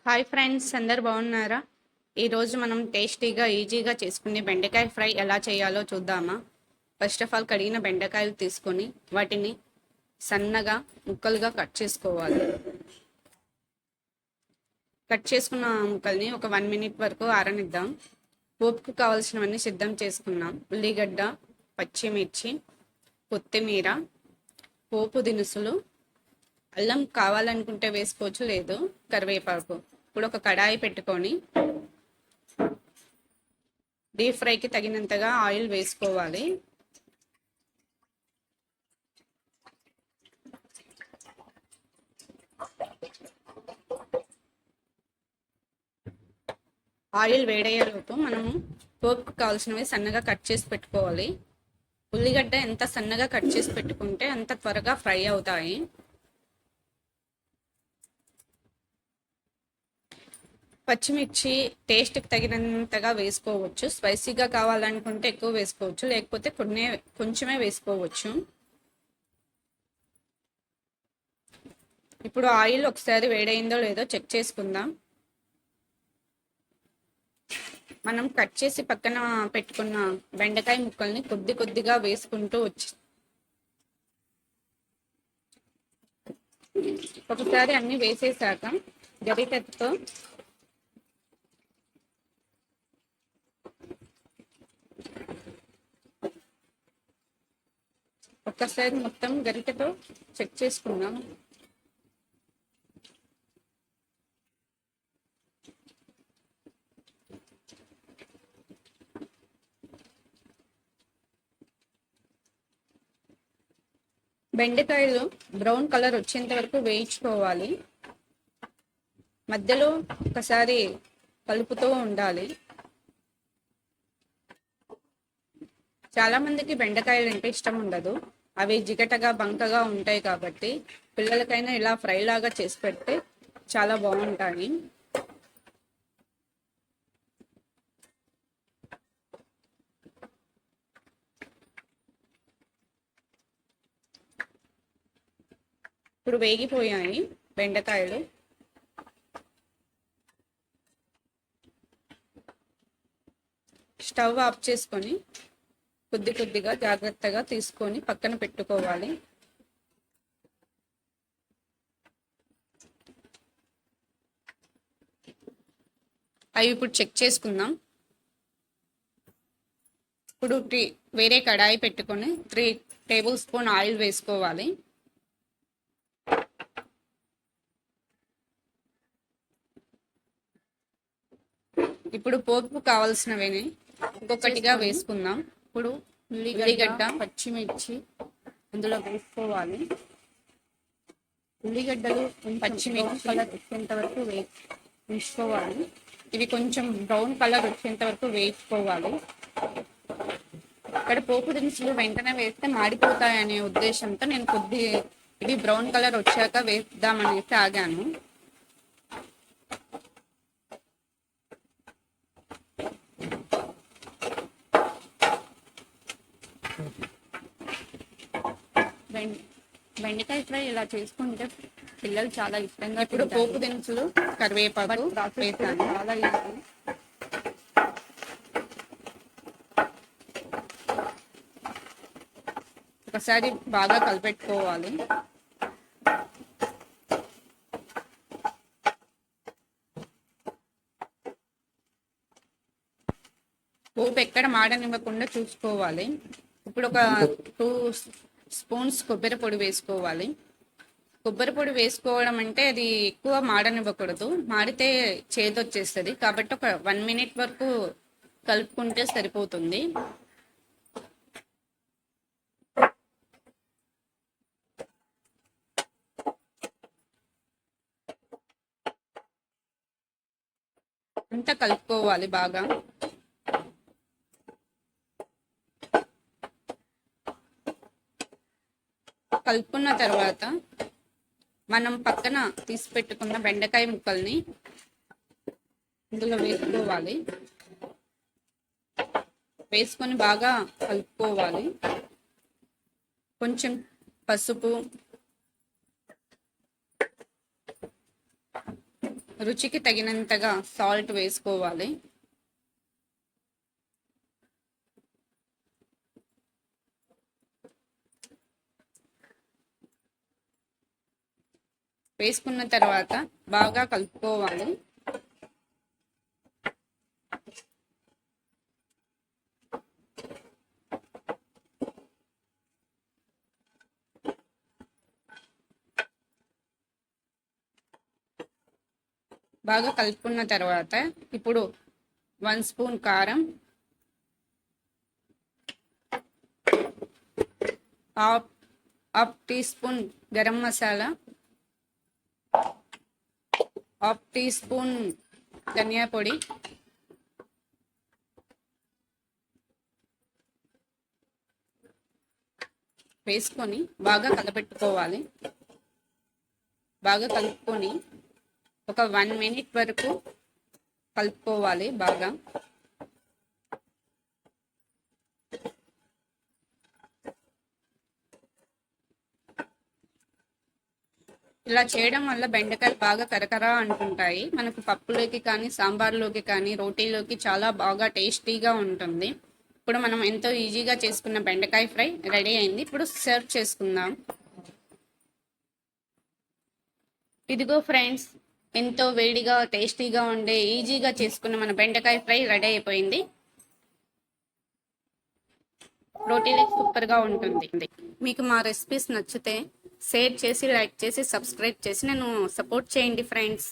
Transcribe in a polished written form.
Hi friends, అందరు బాగున్నారా? ఈరోజు మనం టేస్టీగా ఈజీగా చేసుకునే బెండకాయ ఫ్రై ఎలా చేయాలో చూద్దామా? ఫస్ట్ ఆఫ్ ఆల్ కడిగిన బెండకాయలు తీసుకొని వాటిని సన్నగా ముక్కలుగా కట్ చేసుకోవాలి. కట్ చేసుకున్న ముక్కల్ని ఒక 1 మినిట్ వరకు ఆరనిద్దాం. పోపుకు కావాల్సినవన్నీ సిద్ధం చేసుకున్నాం. ఉల్లిగడ్డ, పచ్చిమిర్చి, కొత్తిమీర, పోపు దినుసులు, అల్లం కావాలనుకుంటే వేసుకోవచ్చు, లేదు కరివేపాకు. ఇప్పుడు ఒక కడాయి పెట్టుకొని డీప్ ఫ్రైకి తగినంతగా ఆయిల్ వేసుకోవాలి. ఆయిల్ వేడయ్యేలోపు మనము పోపుకు కావాల్సినవి సన్నగా కట్ చేసి పెట్టుకోవాలి. ఉల్లిగడ్డ ఎంత సన్నగా కట్ చేసి పెట్టుకుంటే అంత త్వరగా ఫ్రై అవుతాయి. పచ్చిమిర్చి టేస్ట్కి తగినంతగా వేసుకోవచ్చు. స్పైసీగా కావాలనుకుంటే ఎక్కువ వేసుకోవచ్చు, లేకపోతే కొంచెమే వేసుకోవచ్చు. ఇప్పుడు ఆయిల్ ఒకసారి వేడైందో లేదో చెక్ చేసుకుందాం. మనం కట్ చేసి పక్కన పెట్టుకున్న బెండకాయ ముక్కల్ని కొద్దిగా వేసుకుంటూ ఒకసారి అన్ని వేసేసాక గరిటెతో ఒక్కసారి మొత్తం గరిటెతో చెక్ చేసుకుందాం. బెండకాయలు బ్రౌన్ కలర్ వచ్చేంత వరకు వేయించుకోవాలి. మధ్యలో ఒకసారి కలుపుతూ ఉండాలి. చాలా మందికి బెండకాయలు అంటే ఇష్టం ఉండదు. అవి జిగటగా బంకగా ఉంటాయి కాబట్టి పిల్లలకైనా ఇలా ఫ్రై లాగా చేసి పెడితే చాలా బాగుంటాయి. ఇప్పుడు వేగిపోయాయి బెండకాయలు. స్టవ్ ఆఫ్ చేసుకొని కొద్దిగా జాగ్రత్తగా తీసుకొని పక్కన పెట్టుకోవాలి. అవి ఇప్పుడు చెక్ చేసుకుందాం. ఇప్పుడు వేరే కడాయి పెట్టుకొని 3 టేబుల్ స్పూన్ ఆయిల్ వేసుకోవాలి. ఇప్పుడు పోపు కావాల్సినవి ఒక్కొక్కటిగా వేసుకుందాం. ఇప్పుడు ఉల్లిగడ్డ, పచ్చిమిర్చి అందులో వేసుకోవాలి. ఉల్లిగడ్డలు పచ్చిమిర్చి కలర్ వచ్చేంత వరకు వేసుకోవాలి. ఇవి కొంచెం బ్రౌన్ కలర్ వచ్చేంత వరకు వేసుకోవాలి. ఇక్కడ పోపు దినుసులు వెంటనే వేస్తే మాడిపోతాయనే ఉద్దేశంతో నేను ఇది బ్రౌన్ కలర్ వచ్చాక వేద్దామనేసి ఆగాను. బెండకాయ ఫ్రై ఇలా చేసుకుంటే పిల్లలు చాలా ఇష్టంగా. ఇప్పుడు పోపు దినుసులు, కరివేపాకు వేస్తాను. చాలా ఇష్టం. ఒకసారి బాగా కలిపెట్టుకోవాలి. పోపు ఎక్కడ మాడనివ్వకుండా చూసుకోవాలి. ఇప్పుడు ఒక 2 స్పూన్స్ కొబ్బరి పొడి వేసుకోవాలి. కొబ్బరి పొడి వేసుకోవడం అంటే అది ఎక్కువ మాడనివ్వకూడదు, మాడితే చేదొచ్చేస్తుంది. కాబట్టి ఒక 1 మినిట్ వరకు కలుపుకుంటే సరిపోతుంది. అంతా కలుపుకోవాలి బాగా. కలుపుకున్న తర్వాత మనం పక్కన తీసి పెట్టుకున్న బెండకాయ ముక్కల్ని ఇందులో వేసుకోవాలి. వేసుకొని బాగా కలుపుకోవాలి. కొంచెం పసుపు, రుచికి తగినంతగా సాల్ట్ వేసుకోవాలి. వేసుకున్న తర్వాత బాగా కలుపుకోవాలి. బాగా కలుపుకున్న తర్వాత ఇప్పుడు 1 స్పూన్ కారం, half teaspoon garam masala, half teaspoon ధనియా పొడి, వేసుకొని బాగా కలపెట్టుకోవాలి. బాగా కలుపుకొని ఒక 1 మినిట్ వరకు కలుపుకోవాలి బాగా. ఇలా చేయడం వల్ల బెండకాయలు బాగా కరకరా అంటుంటాయి. మనకు పప్పులోకి కానీ, సాంబార్లోకి కానీ, రోటీలోకి చాలా బాగా టేస్టీగా ఉంటుంది. ఇప్పుడు మనం ఎంతో ఈజీగా చేసుకున్న బెండకాయ ఫ్రై రెడీ అయింది. ఇప్పుడు సర్వ్ చేసుకుందాం. ఇదిగో ఫ్రెండ్స్, ఎంతో వేడిగా టేస్టీగా ఉండే ఈజీగా చేసుకున్న మన బెండకాయ ఫ్రై రెడీ అయిపోయింది. రోటీలకు సూపర్గా ఉంటుంది. మీకు మా రెసిపీస్ నచ్చితే షేర్ చేసి, లైక్ చేసి, సబ్స్క్రైబ్ చేసి నన్ను సపోర్ట్ చేయండి ఫ్రెండ్స్.